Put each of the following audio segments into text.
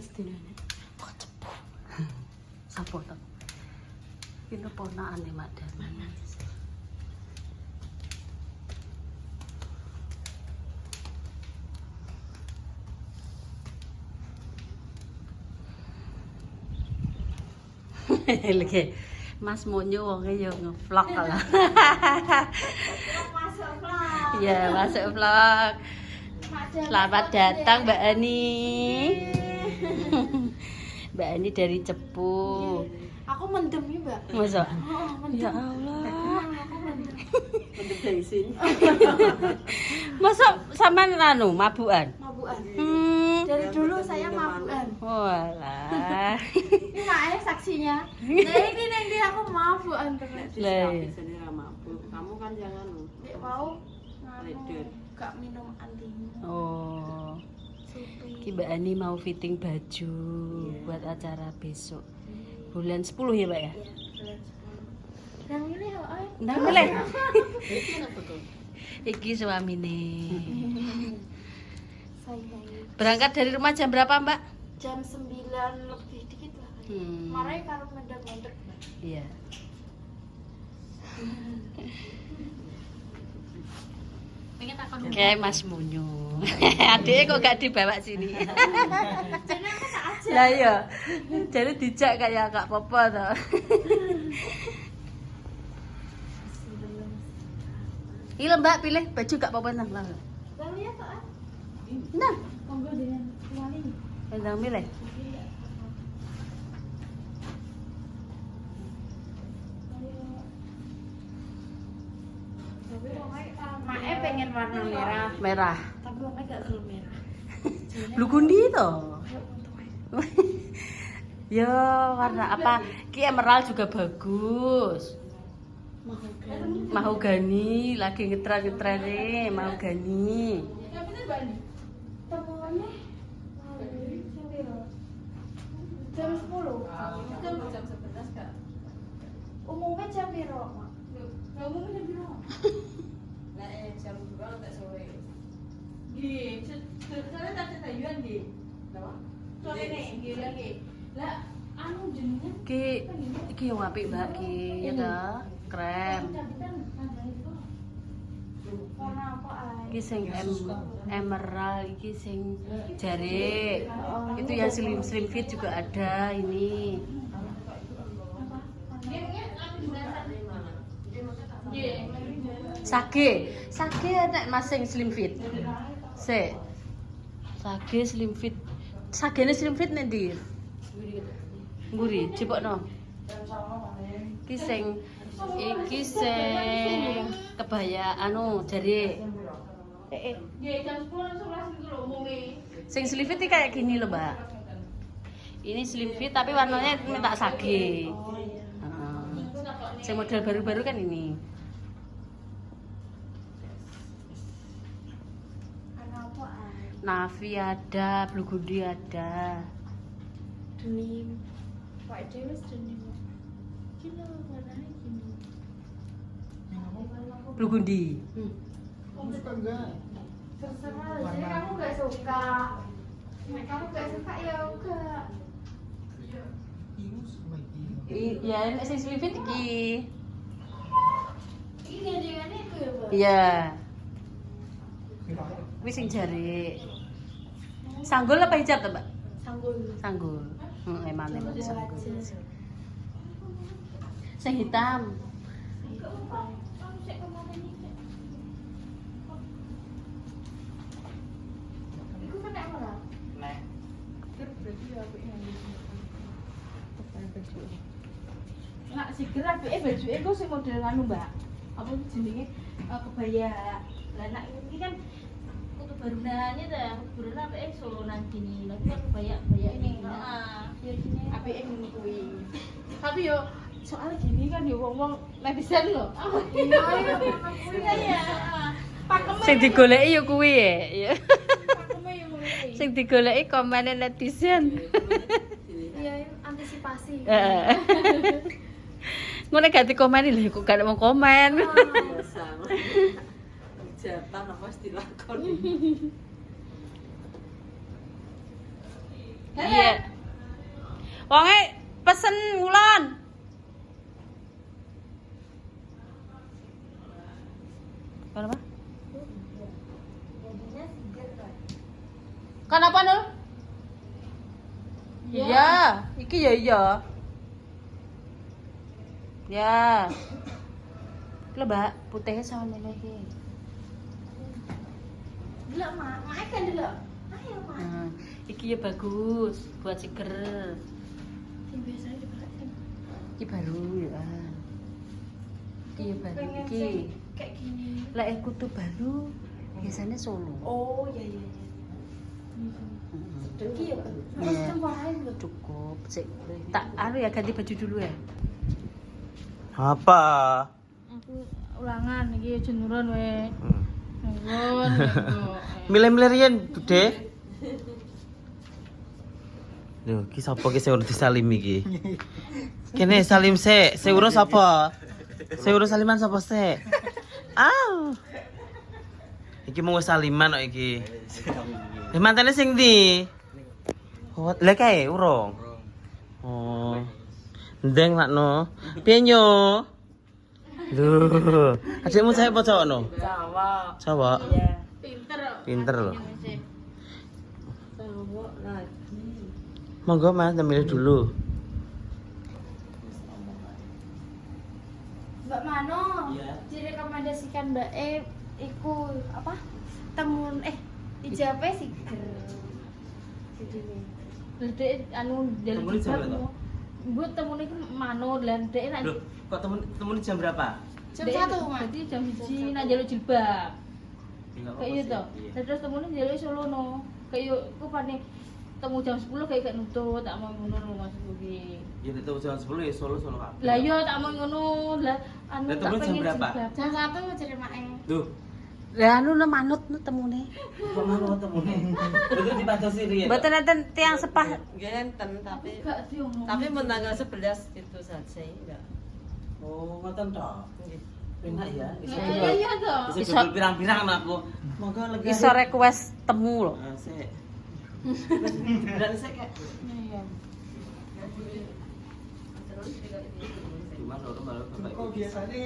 sedinane. Kok cepu. Sapa to? Iki ponakane Mak Darman. Lagi Mas Monyo wonge yo nge-vlog lah. Masuk vlog. Ya, masuk vlog. Selamat datang Mbak Ani. Mbak Ani dari Cepu. Aku mendem ya, Mbak. Masa? Oh, mendem. Ya Allah. Aku mendem. Mendem dari sini. Masa sampean anu mabukan? Mabukan. Ya, Dari dulu kita saya minum mabukan. Walah. Ini makanya saksinya. Nah ini nanti aku mabukan terus. Lah. Biasanya nggak mabuk. Kamu kan jangan Nek mau Ledet. gak minum antimu. Oh. Supi. Ki Mbak Ani mau fitting baju buat acara besok. Bulan 10 ya, Pak ya? Iya, bulan 10. Yang ini oh. Nah, boleh. Itu apa tuh? Iki suamine. Saya Berangkat dari rumah jam berapa, Mbak? jam 9 lebih dikit lah. Marai karo mendek-mendek. Iya. Kayak Mas Munyo. Adiknya kok gak dibawa sini? Jadi aku tak aja. Lah iya. Jadi dijak kayak gak apa-apa toh. Iya Mbak, pilih baju gak apa-apa nah. Lalu ya kok. Nah, Monggo dengan tuan ini. endang milih. Mae pengen warna merah, Merah. tapi warnanya gak terlalu merah. Blue gundi toh. Ya, warna apa? Ki emerald juga bagus. Mahogani lagi ngetren nih, mahogani. Temuannya jam 10. Jam 11 Kak. Umumnya jam piro, Mak? Umumnya jam berapa? Lah jam 2 tak sore. Nggih, soalnya tak tetayuan nggih. Kenapa? Soalnya nek nggih lagi. Lah anu jenenge Ki yang apik Mbak ki, ya ta? Krem. warna apa ae? Iki sing emerald, iki sing jare. Itu yang slim fit juga ada ini. Sage enak Mas sing slim fit. Sik. Sage slim fit. Sagene slim fit nek ndi? Mburi, cipokno. Iki sing kebaya anu jare. Nggih, jam 10 langsung iki lho umume. Sing slim fit iki kayak gini loh, Mbak. Ini slim fit tapi warnanya minta sage. Oh iya. Heeh. Sing model baru-baru kan ini. Warna apa ae? Navy ada, blue gundi ada. Denim. Pak Dewi denim. Gini warnanya gini. Blue gundi. Kamu suka enggak? Terserah, jadi kamu gak suka. Nek kamu gak suka ya enggak. Ya, nek sing slim fit iki. Ini gandengannya itu ya, Mbak? Iya. Kuwi sing jare. Sanggul apa hijab to, Mbak? Sanggul. Sanggul. Emane Sanggul sanggul. aja. Sing hitam. Iku kan nek ora? Nek. Berarti ya aku yang Nak siger apike bajuke ku sing model anu, Mbak. Apa jenenge kebaya. Lah nak iki kan kutu barunannya ta, kudu apike solo nang gini. Lagi kan kebaya ini. Heeh. Ya gini apike ngono kuwi. Tapi yo soalnya gini kan yo wong-wong netizen lho. Iya ya. Pakeme. Sing digoleki ya kuwi ya. Pakeme yo ngono kuwi. Sing digoleki komene netizen. Iya, antisipasi. Heeh. Ngono gak dikomeni lho kok gak mau komen. Biasa. Jatan apa dilakoni. Iya. Wonge pesen ngulon. Kenapa? Jadinya seger kan. Kenapa Nul? Iya, iki ya iya. Ya. Lho, Mbak, putihnya sama mana iki? Delok, Mak. Mak kan delok. Ayo, Mak. Nah, iki ya bagus buat seger. Yang biasanya dipakai. Iki baru ya. Iki ya baru Pengen iki. sing kayak gini. Lah kutu baru biasanya Solo. Oh, iya iya iya. Sedeki ya, Pak. Iya. Cobain lho. Cukup. Sik. Tak anu ya ganti baju dulu ya. Apa? Aku ulangan iki jenuran we. Hmm. Nuwun. Milih-milih riyen, Bude. Lho, ki sapa ki sing urus disalim iki? Kene salim sik, sing urus sapa? Sing urus saliman sapa sik? Aw. Iki mau saliman kok iki. Mantene sing ndi? Oh, lek kae urung. Oh. Ndeng lakno. Piye nyo? Lho, adikmu saya apa cowok no? Jawa. Cowok. Iya. Pinter. Pinter loh. Jawa lagi. Monggo Mas, ambil dulu. Mbak Mano, Iya. direkomendasikan Mbak iku apa? Temun ijape siger. Jadinya. Dek anu Temune jam berapa? Bu temune iku Mano lan dek nak Loh, kok temen jam berapa? jam 1, Mas. Jadi jam 1 nak njaluk jilbab. Kayak gitu toh. Terus temune njaluk Solo no. Kayak ku pane temu jam 10 kayak gak nutut, tak mau ngono lho Mas iki. Ya itu jam 10 ya Solo kabeh. Lah yo tak mau ngono. Lah anu Lah, tak temune jam pengen berapa? jilbab. Jam 1 cerimake. Duh, Lah anu no manut no temune. kok mau temune? Itu dipatosi riyen. Mboten enten tiang sepah. Genten tapi Gak diomong. mun tanggal 11 itu saja enggak. Oh, ngoten to. Nggih. Enak ya. Iya toh. Bisa duduk pirang-pirang aku. Monggo lega. Iso request temu lho. Sik. Dan sik kek. Iya. Cuma loro malah bapak. Kok biasanya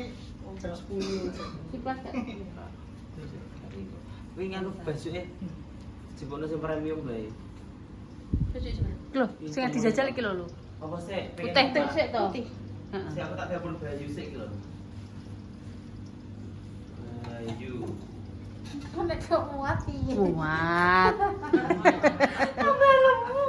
jam 10. Sipas gak? Kuwi nganu basuke. Jipono sing premium bae. Lho, sing dijajal iki lho. Apa sik? Putih Pengen apa? sik toh. Heeh. Si aku tak telepon Bayu sik iki lho. Bayu. Kan nek kok muat piye? Muat. Tambah lemu.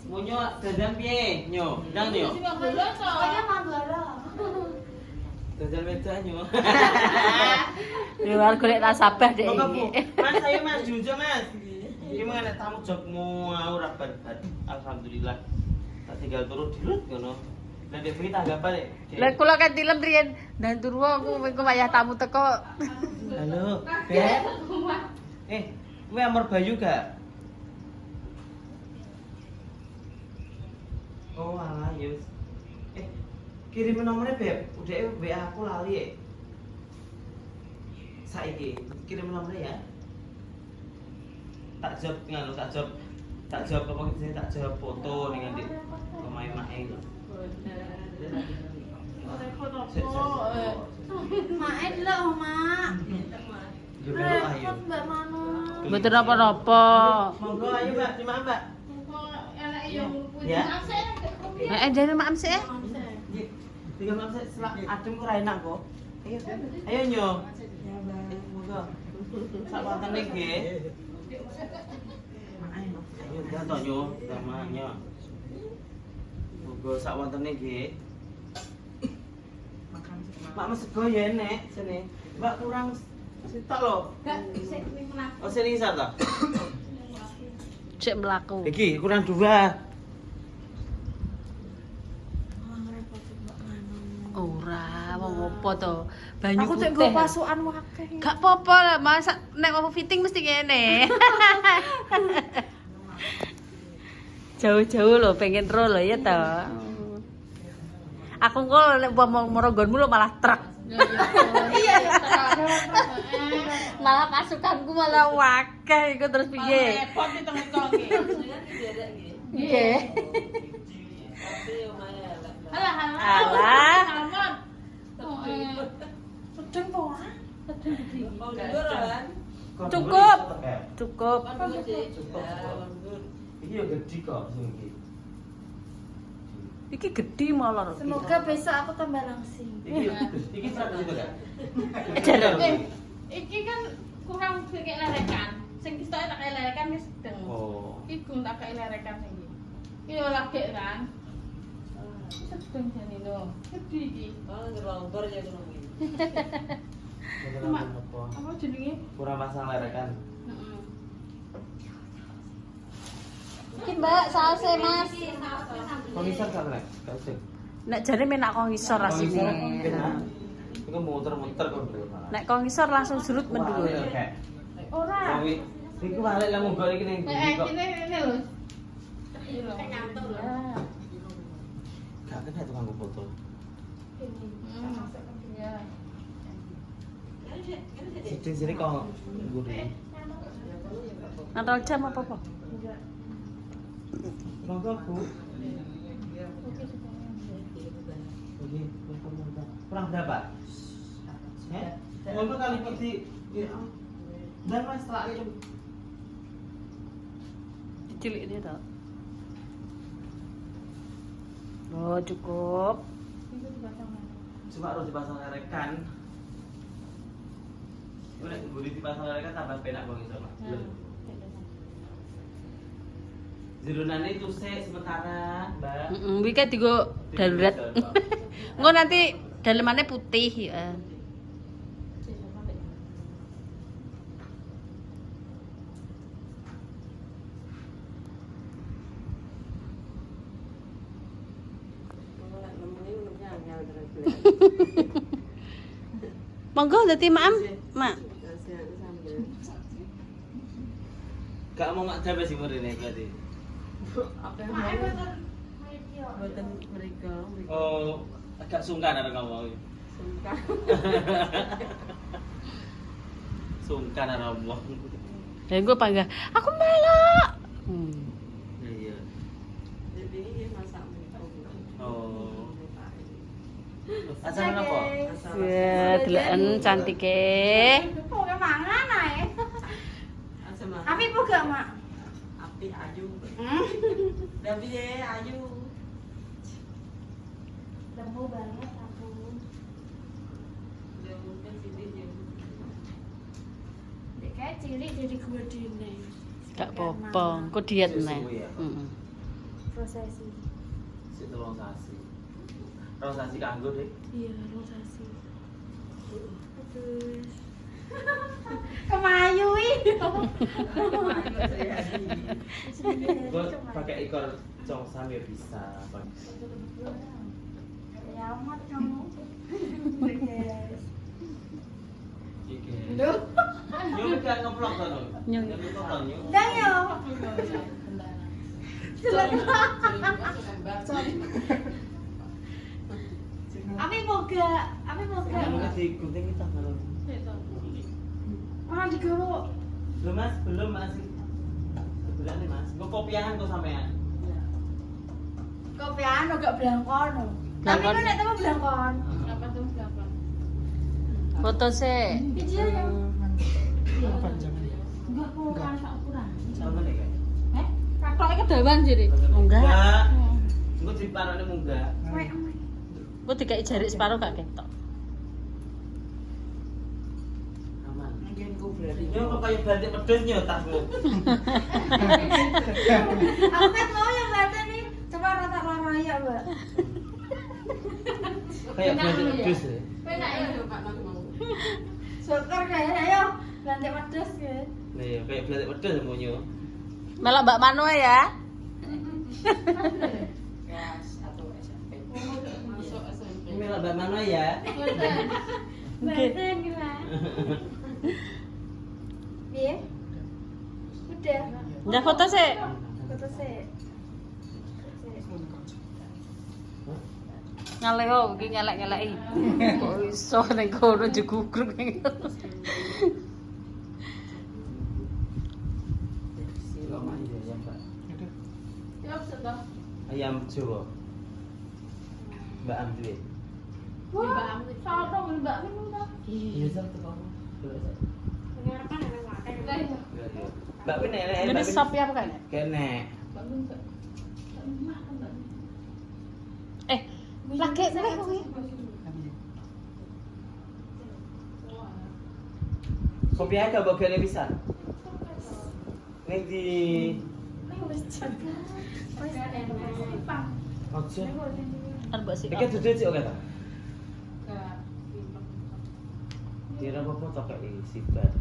Munyo dandan piye? Nyo, ndang yo. Sing manggala toh. Pokoknya manggala. Dandan wedan nyo. Luar golek nasabah dek Monggo, Bu. iki. Mas, ayo Mas, junjo Mas. Iki mengenai tamu jogmu ora bar-bar. Alhamdulillah. Tak tinggal turun dirut ngono. Lah dek iki tanggapan dek. Lah kula kan tilem riyen dan turwa aku wayah tamu teko. Halo, Beb. Kowe amor Bayu gak? Oh, alah, ya wis. Kirim nomornya, Beb. Udah WA aku lali ya. Saiki, kirim nomornya ya. Tak jawab nganu, tak jawab apa gitu, tak jawab foto dengan di pemain-main lho. Mae delok, Mak. Yo melu ayo. Repot Mbak Mano. Mboten apa-apa. Monggo ayo, Mbak, terima Mbak. Enak yo Ya. Jane maam sik. Nggih. Tinggal Mbak selak adem kok ora enak kok. Ayo. Ayo nyo. Monggo. Sak wantene nggih. Ayo datang nyo, sama nyo. Monggo sak wantene nggih. Mak mes sego ya enek sini. Mbak kurang sitok lho. Gak sik menang. Oh sini isa ta? Cek mlaku. Iki kurang 2. Ora, wong opo to? Banyu Aku putih. tek go pasukan wakeh. Gak apa-apa lah, Mas. Nek mau fitting mesti ngene. Jauh-jauh loh, pengen roll loh ya toh. Aku kok nek mau morogonmu lo malah truk. Iya ya. Malah pasukanku malah wakeh iku terus piye? Repot ditong-tongi. Nggih. Alah. Alah. Aman. Sedeng po ora? Sedeng gede. Cukup. Cukup. Iki yo gede kok sing iki. Iki gede malah. Semoga besok aku tambah langsing. Iki seragam itu kan? Iki kan kurang kayak lerekan. Sing kistoke tak kayak lerekan wis sedeng. Oh. Iki gum tak kayak lerekan sing iki. Iki yo lagi kan. Sedeng jane lho. Gede iki. Apa jenenge? Kurang pasang lerekan. Heeh. Iki Mbak, sausé Mas. Komisar kan rek? Kasih. Nek jare menak kok ngisor asine. Iku muter-muter kok. Nek kok ngisor langsung surut mendhuwur. Ora. Iku balik lah munggah iki ning ndi kok. Ini lho. Iki lho. Ngantuk lho. Gak kena tukang foto. Ya. Sini kok gurih. Nantol jam apa-apa? Monggo Bu. Kurang berapa? Monggo kali peti. Dan Mas terakhir. Cilik dia tau. Oh, cukup. Cuma harus dipasang lerekan. Udah gurih dipasang lerekan tambah penak bang Isor. Jerunane itu sementara, Mbak. Heeh, iki digo darurat. Engko nanti dalemannya putih ya. Monggo dadi Mak. Mak. Gak mau mak jabe sih murine berarti. Oh, agak sungkan ada kamu. Sungkan ada ngomong. Ya gue panggil, aku melok. Iya. Oh. Acara apa? Ya, deleken cantike. Kok mangan ae. Api po gak, Mak? Api ayu. Tapi ayu. Lemu banget aku. Dek kayak cilik jadi gede nih. Gak apa-apa, engko diet neh. Heeh. Prosesi. Sik tolong sasi. Tolong sasi kanggo, Dik. Iya, prosesi. Terus kemayu ih. Gue pakai ekor cong samir bisa. Ya amat kamu. Guys. Iki. Duh. Nyung kan ngeplok to, Nyung. Nyung. Ngeplok to, Nyung. Ndang yo. Api moga, Kamu kasih gunting kita kalau. Orang digawa. Belum Mas, belum masih. Kebetulan nih Mas. Gue kopiahan kok sampean. Kopian gak belangkon. Tapi Belangkon. kan nek temu belangkon. Apa tuh belakang? Foto sih. Video ya. Apa jamnya? Enggak kok kan sak ukuran. Sama nih kan? Katoke kedawan jadi. Enggak. Gue di parane munggah. Kowe emang. Gue dikai jarik separuh gak ketok. Aman. Mungkin gue berarti. Yo kok kayak bantik pedes nyo tasmu. Aku kan mau yang baca nih. Coba rata raya, Mbak. Kayak bantik pedes ya. Penak ya. Pak Nang mau. Syukur kayak ayo lantai pedes ya. Nih, kayak bantik pedes mau nyo. Melok Mbak Mano ya. Gas atau SMP. Masuk SMP. Ini lah Mbak Mano ya. Badan gila. Piye? Udah. Udah foto sih. Foto sih. Ngaleho iki ngelek-ngeleki. Kok iso ning kono jegugruk. Ya sudah. Ayam Jawa. Mbak Amdwi. Wah, sapa Mbak minum ta? Iya, satu kamu. Ngarapan enak wae. Lah iya. Mbak Pin nenek. Ini sapi apa kan? Kene. Mbak minum ta. Mbak Mbak. Lagi kowe. Kopi aja mbak kene bisa. Ning di Ojo. Kan mbak sih. Iki dudu sik oke ta? Kira apa tok sibat.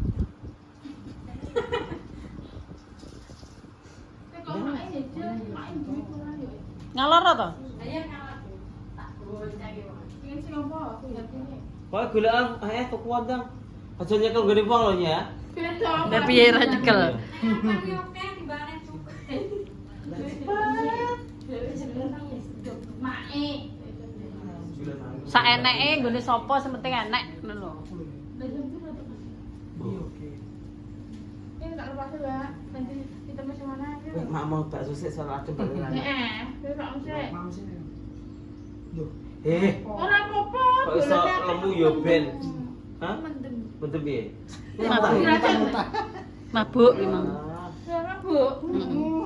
Ngalor to? Kok golek tuku wandang. Aja nyekel gede wong lho ya. Lah piye ra nyekel? Saeneke nggone sapa sementing enek ngono lho. Mak mau bakso sik soal adem balik lagi. Mam sih. Loh, Ora apa-apa. Kok iso lemu yo ben. Hah? Betul piye? Mabuk iki mang. Ora, Bu.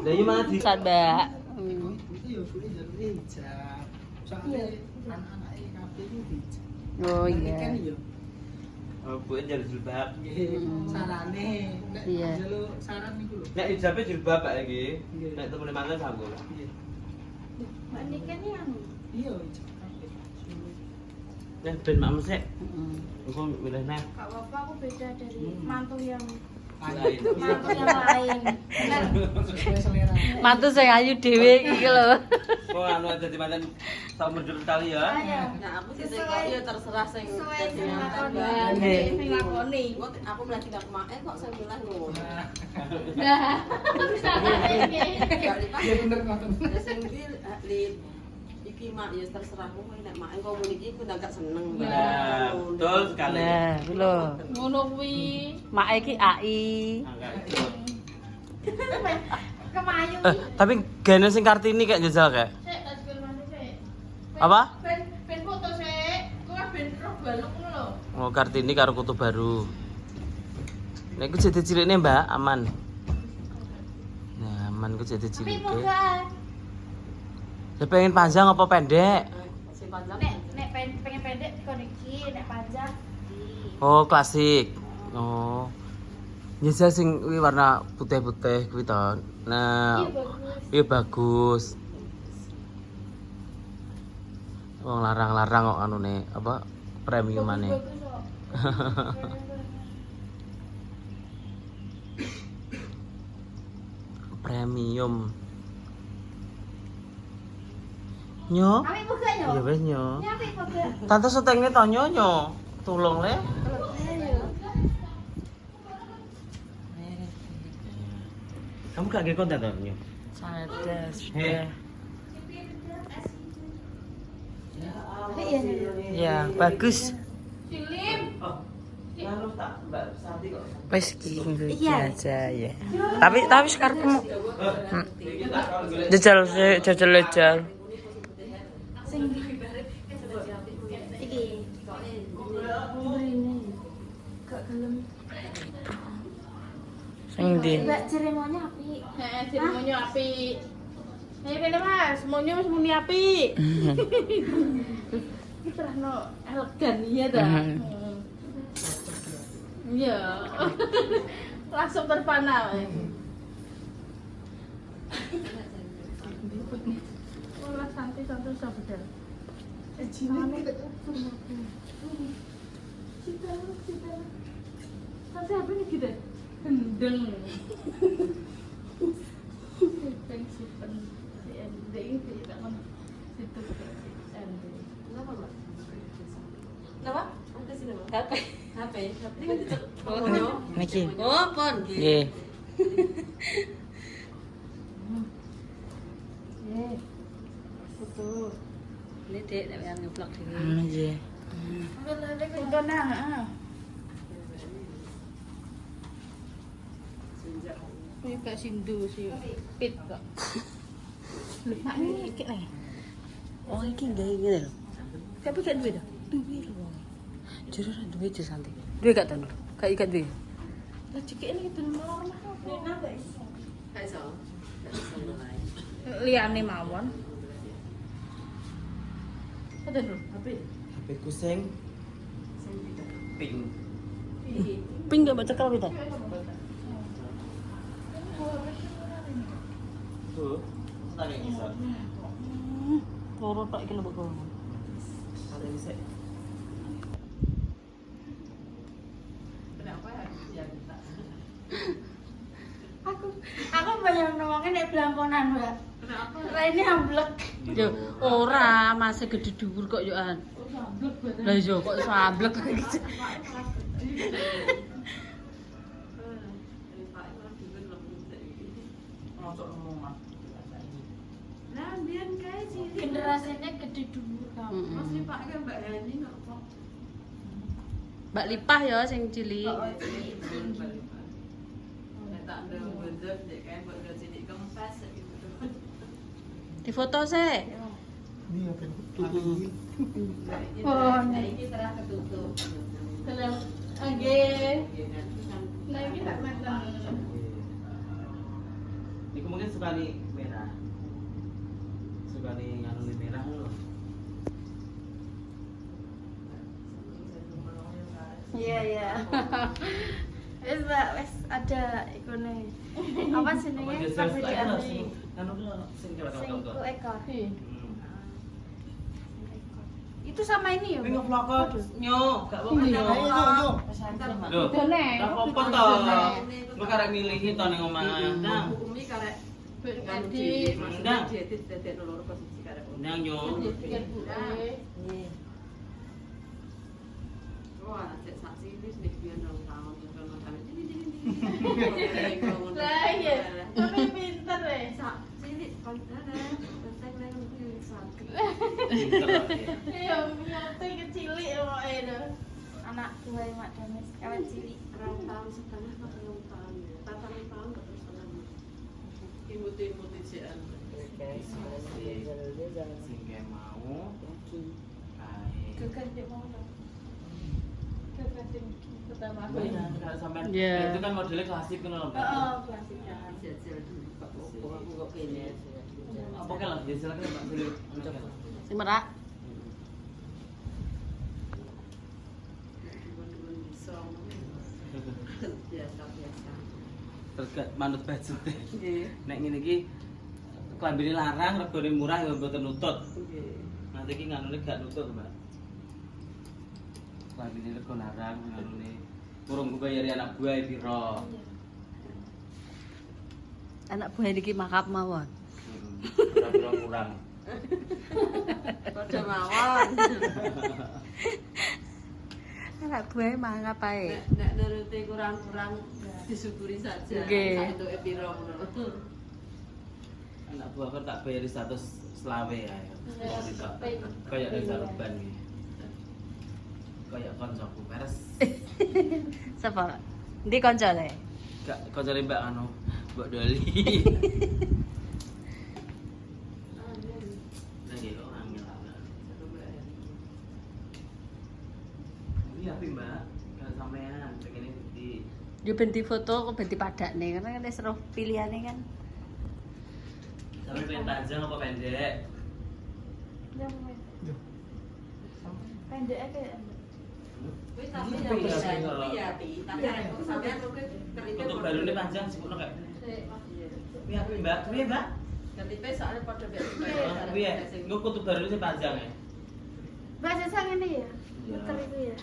Lah iya mana di Sat Mbak. itu ya boleh jalur hijab. Soalnya anak-anak kabeh itu hijab. Oh Kan iya. ya. Oh, buat jalur jilbab. Nggih, sarane nek Iya. jalur saran niku lho. Nek ijabe jilbab Pak iki. Nek temene mangan sanggup. Iya. Mbak Nika ini anu. Iya, hijab kabeh. Nek ben makmu sik. Heeh. Engko milih nek. Kak Bapak aku beda dari mantu yang Lain. mantu yang lain. Bener. Sesuai selera. Mantu sing ayu dhewe iki lho. Kok anu dadi manten tau mundur sekali ya. Nah, aku sih kok ya terserah sing dadi lakoni. Nggih. Sing lakoni. Aku mulai tidak kemae kok saya bilang lho. Nah, bisa iki. Iya bener ngoten. Ya sing li iki mak ya terserah kowe nek mak engko muni iki aku agak seneng. Nah, betul sekali. Nah, kuwi lho. Ngono kuwi. Mak iki AI. Angka itu. Kemayu. Tapi gene sing Kartini kayak jajal kayak. Sik, tak sekil mana sik. Apa? Ben foto sik. Ku kan ben roh baluk ngono lho. Oh, Kartini karo kutu baru. Nek ku jadi cilikne, Mbak, aman. Nah, aman ku jadi Tapi cilik. pogaan. Ya pengen panjang apa pendek? Sing panjang. Nek pengen pendek dikoneksi, nek panjang di. Oh, klasik. Oh. Nyesel sing kuwi warna putih-putih kuwi to. Nah, iya bagus. Wong larang-larang kok anune apa premiumane. Premium. Nyo? Kami buka yo. Ya wis nyo. Nyampe buka. Tante setengne to nyo. Tulung le. Kamu gak ngerti konten to nyo? Sada Heh. Ya, bagus. Silim. Oh. Lalu tak Mbak Santi kok. Wis iki iki aja ya. Tapi sekarang jajal jajal. Sing iki. Gak gelem. Sing ndi? Mbak ceremonya api. Heeh, ceremonya api. Ayo kene Mas, semuanya wis muni api. Iki terano elegan iya ta. Iya. Langsung terpana. Olah santai-santai sabedal. Jinine Cita. Santai apa nih kita? Gendeng. Simpen. Ending tidak kan situ. Ending. Kenapa, Mbak? Kenapa? Apa sih nama? HP. HP. Ini kan cocok. Oh, nyo. Niki. Oh, pon. Nggih. Foto. Ini dek nek yang ngeblok dhewe. Iya. Foto nah. Kuwi gak sindu sih. Pit kok. Lupa ini iki nih. Oh, iki gawe ngene lho. Tapi gak duwe dah. Duwe lho. Jero ra duwe aja santai. Duwe gak to? Gak ikat duwe. Lah cekek ini itu nomor rumah. Liane mawon. Ada dulu. HP ku sing pink. Ping gak baca kalau kita. Tuh, tak kayak gitu. Loro tok iki lho kok. Ada bisa. Aku bayang ngomongin nek blangkonan, Mbak. Kenapa? Raine amblek. Yo ora, masih gede dhuwur kok yo an. Lah yo kok sablek gitu. Generasinya gede dhuwur kamu. Masih pakai Mbak Hani nggak kok? Mbak Lipah ya sing cilik. Tak ada berdot, dia kayak berdot jadi kempes gitu. Di foto sih. Ini apa lagi? Oh, Ini terah ketutup. Dalam nggih. Nah, iki tak mantan. Iku mungkin suka nih merah. Suka nih anu nih merah loh. Iya, iya. Wis, Mbak, wis ada ikone. Apa jenenge? Perbedaan sing anu sing sing ku kira-kira. ekor. Itu sama ini ya? Wing vlog nyo, gak apa-apa. Ayo, yo. Loh, Dene. gak apa-apa toh. Lu karek milihi toh ning omah. Nang, Umi karek Jadi, Ndang. diedit dedek loro posisi karek. nang nyo. biar Bu. Wah, cek saksi ini sedih biar dong tahun itu macam ini. Lah iya, tapi pinter ya. Cilik kontra, kontak nang kuwi saksi. Iya, nyote kecilik kok itu. Anak tua Mak Dames, kawan cilik. Rong tahun setengah atau telung tahun ya. 4 tahun kok terus tenan. Imut-imut ijaan. Sing kayak mau. Ae. Keganti mau dong. Keganti pertama aku. Sampai Iya. itu kan modelnya klasik kan loh. Oh, klasik ya. Jajal dulu Pak. Aku kok kene. Apa kan lah, silakan Pak Sili. Sing merak. Biasa-biasa. Terus gak manut budget. Nek ngene iki klambine larang, regane murah ya mboten nutut. Nanti iki nganune gak nutut, Mbak. Klambine rego larang nganune kurang ku bayari anak buah piro. Anak buah iki makap mawon. Piro kurang. Padha mawon. Anak buah mangap ae. Nek nuruti kurang-kurang disyukuri saja. Nggih. Satu epiro ngono. Anak buah kan tak bayari 100 selawe ya. Kayak desa reban iki. Kayak koncoku peres. Sapa? Ndi kancane? Gak koncone Mbak anu, Mbak Doli. Lagi kok angel. Ini apa Mbak? Kalau sampean pengen di Yo benti foto kok benti padakne karena kan wis roh pilihane kan. sampe pengen panjang apa pendek? Pendek aja. Wis tapi ya bisa. Iya, tapi aku sampean kok keripik. Untuk baru ini panjang sipurno kayak. Ini apa Mbak? Piye Mbak? Keripik soalnya padha mek. Piye? Engko kutu baru ini panjang ya. Mbak sesang ini ya? Iya. Muter itu ya?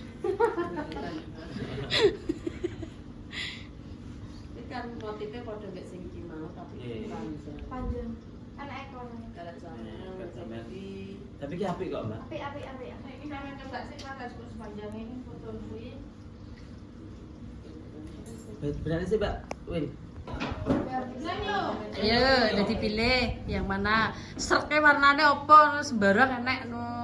Ini kan motifnya padha mek sing iki mau tapi Iya. panjang. Panjang. Anak ekor. Karek sampean Tapi ki apik kok Mbak. Api. Ini kami coba sih pakai sepanjang ini foto gue. Berarti sih Mbak Win. Ayo, udah dipilih yang mana. Serke warnane opo sembarang enek no.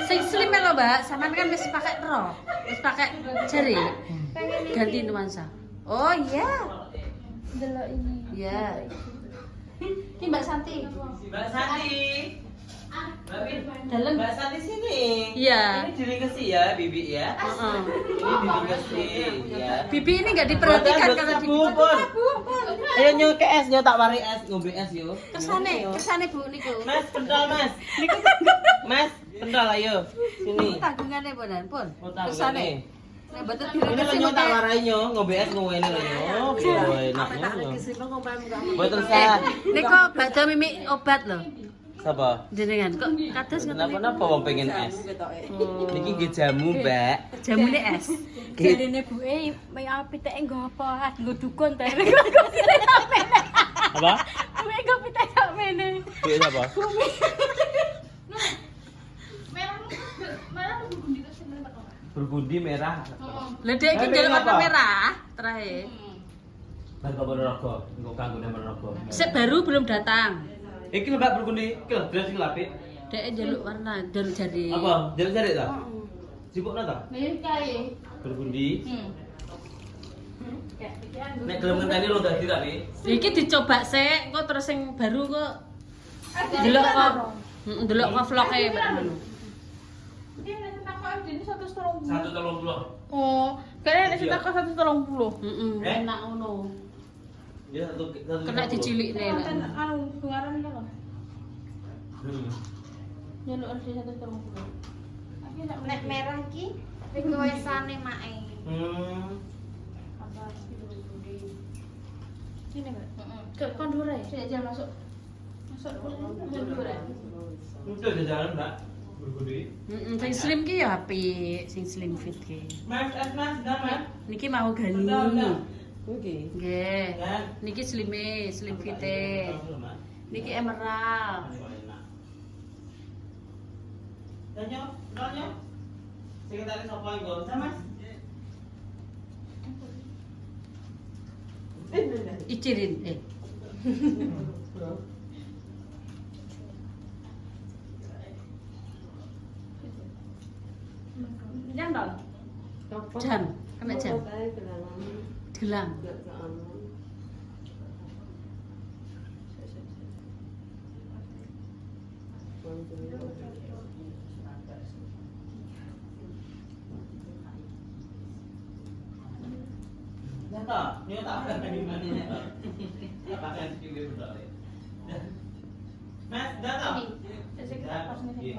Sing slim lho, Mbak. Sampean kan wis pakai rok, wis pakai jari. Ganti nuansa. Oh iya. Delok ini. Iya. Ini Mbak Santi. Mbak Santi. Dalam. Mbak Santi sini. Iya. Ini diringkesi ya, Bibi ya. Heeh. Ini diringkesi ya. Bibi ini enggak diperhatikan Buat karena sabu, Pun. Ayo nyu ke es, nyu tak mari es, ngombe es yo. Kesane Bu niku. Mas, pentol Mas. Mas, pentol ayo. Sini. Tanggungannya Pun. Oh, tak Kesane. Nek mboten Ini diringkesi lo tak warai nyu, ngombe es ngene lho nyu. Oh, enaknya nyu. Mboten sah. Niku badhe mimi obat lho. Sapa? Jenengan kok kados ngoten. Kenapa wong pengen es? Niki nggih jamu, Mbak. Jamune es. Jarine buke may piteke nggo apa? Nggo dukun ta. Apa? Buke nggo piteke sak mene. Duit apa? Merah bergundi terus seneng tak ora? Bergundi merah. Lah dek iki njaluk warna Apa? merah terakhir. Bar kok Ponorogo, engko kanggo nang Ponorogo. Sik baru belum datang. Iki lho Mbak bergundi, iki lho beras iki lapik. Dek njaluk warna jaluk jari. Apa? Jare-jare ta? Sibukna ta? Nih kae. Bergundi. Kayak pikiran Nek gelem ngenteni lo dadi tapi. Iki dicoba sik, kok terus sing baru kok delok kok. Delok kok vloge ngono. Dia nek tak kok dene 130. 130. Oh, kayaknya nek tak kok 130. Enak ngono. Ya satu Kena dicilikne. Konten anu bungaran iki lho. Hmm. Jaluk ada 130. Nek merah ki requesane mae. Apa sini, Mbak. Heeh. Kon dure, sik jangan masuk. Masuk dure. Udah jalan Mbak. Bergundi. Sing slim ki ya apik, sing slim fit ki. Mas, Mas, Mas. Niki mau gani. Oke. Nggih. Niki slime, slim fite. Niki emerald. Danyo, danyo. Sekretaris apa yang nggon, Mas? Icirin Nyandol. jam, kena jam. Gelang. Nyata, nyata apa yang mana nyata? Apa yang juga betul? Mas, data. Sik pas nih.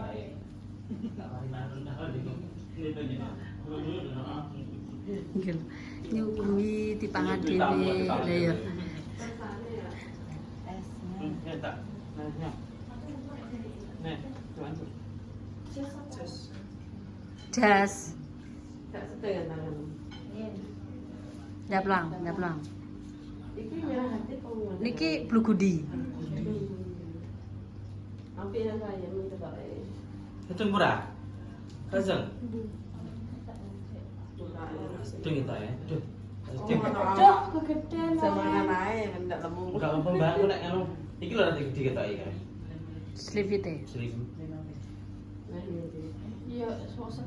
Nggih. Nyuguhi dipangan dhewe. Lah ya. Jas. Daplang. Niki blue goodie. Itu murah. Kaseng. Itu kita ya. Aduh. Duh, kegedean. Enggak apa Mbak, aku nek anu iki lho nanti diketoki kan. Slivite. Seribu. Iya, sosok.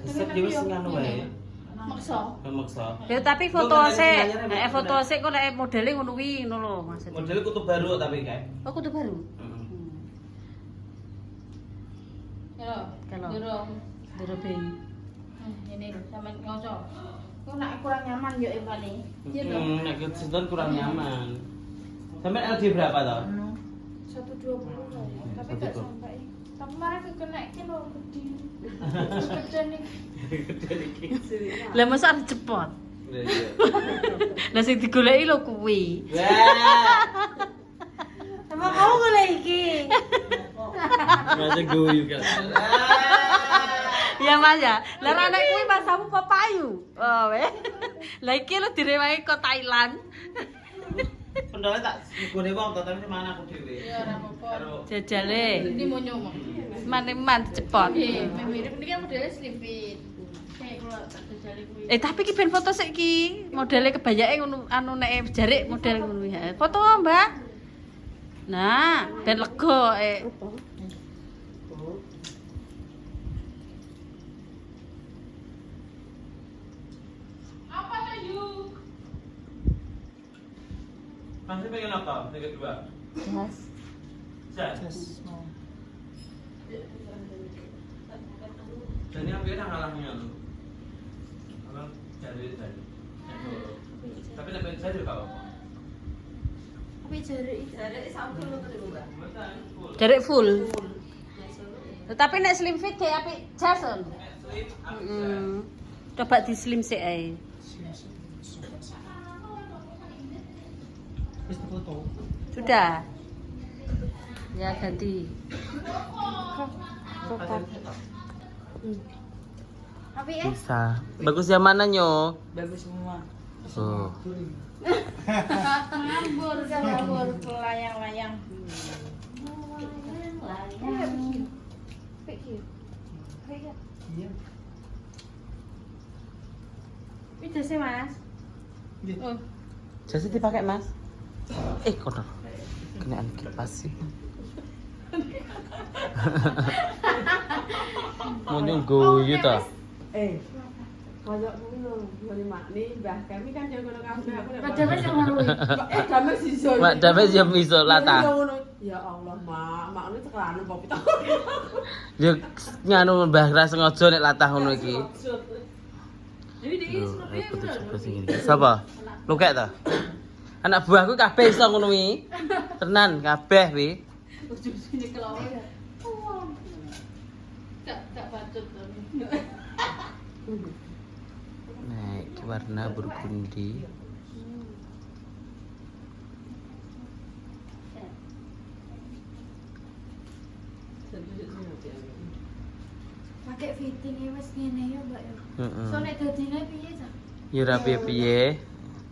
Set dia wis nganu wae. Maksa. Memaksa. Ya tapi foto sik. Nek foto sik kok nek modele ngono kuwi ngono lho maksudnya. Model kutub baru tapi kae. Oh kudu baru. Heeh. Ya, Kalau. durung. Derobeng. Ini sampean ngoco. Kok nek kurang nyaman yo empane. Iya toh. Nek kesentuhan kurang nyaman. Sampai LG berapa toh? 120 lah ya. Tapi gak 120. sampai. Tapi marah kekenaikin lo gede. Gede nih. Lah masa arep cepot. Iya. Lah sing digoleki lho kuwi. Wah. Emang kamu golek iki? Masa guyu kan. Ya Mas ya. Lah anak kuwi masamu papayu. Oh weh. Lah iki lho direwangi ke Thailand. Pendolnya tak gone wong to tapi mana aku dhewe. Ya ora apa-apa. Jajale. Ini mau nyomong. Man cepot. Iya, mirip ini kan modelnya slim fit. Kayak kalau tak jajali kuwi. Tapi ki ben foto sik ki. Modele kebayake ngono anu nek jarik model ngono ya. Foto Mbak. Nah, ben lega Masih pengen apa? Yang kedua. Jas. Jas. Jas mau. Jadi ambil yang ngalahnya lu. Abang cari tadi. Tapi sampai saya juga apa? Tapi jari Jadi sampai lu tadi mbak. Derek full. Tetapi nek slim fit kayak apik jas. Coba di slim sih ae. Wis foto. Sudah. Ya ganti. Tapi Bisa. Bagus yang mana nyo? Bagus semua. Oh. ngambur layang-layang. Iya. Ini jasnya mas. Iya. Oh, Jas dipakai mas? Kotor. Kenaan kipas sih. Mau guyu ta? Kayak ngono, ngene mak nih Mbah kami kan yo ngono kabeh aku. padahal yang ngaruhi. Damai siso. Mak dapat jam iso latah. Ya Allah, mak ini cekelane apa pita. Yo nganu Mbah Ras sengaja nek latah ngono iki. Jadi dia Repot sing iki. Sapa? Lukek ta? Anak buahku kabeh iso ngono iki. Tenan kabeh wi. ujung sini kelawar. Gak bacot tuh. Nah, iki warna burgundi. Pakai fittingnya wes ngene ya mbak ya. Heeh. So nek dadine piye ta? Yo ra piye-piye.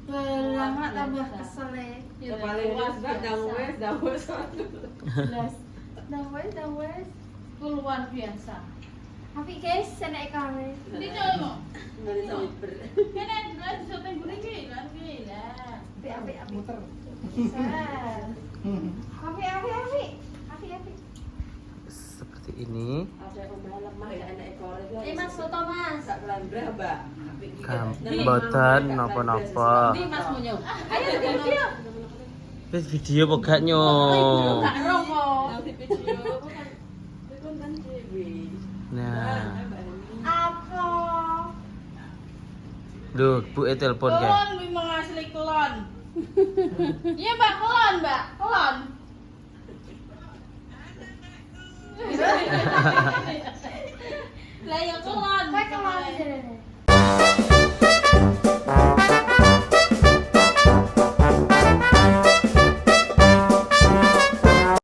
Lama tambah kesel ya. Paling luas Mbak dang wes. Jelas. Dah wes. Luar biasa. Tapi guys, senek kawe. Ini coba. Ngene sampe ber. Kene jelas syuting gune iki kan iki lah. Api. Muter. Api. Seperti ini. Ada omah lemah ya enak ekor itu. Mas foto mas. Sak kelambrah Mbak. Mboten napa-napa. Ini Mas Munyo. Ayo video. Wis video apa gak nyo? Gak romo. Nanti video kan kan dewe. Nah, Apa? duh, Bu telepon kayak. Kelon memang asli kelon. Iya mbak, kelon mbak, kelon. Lah ya kelon. Kayak kelon.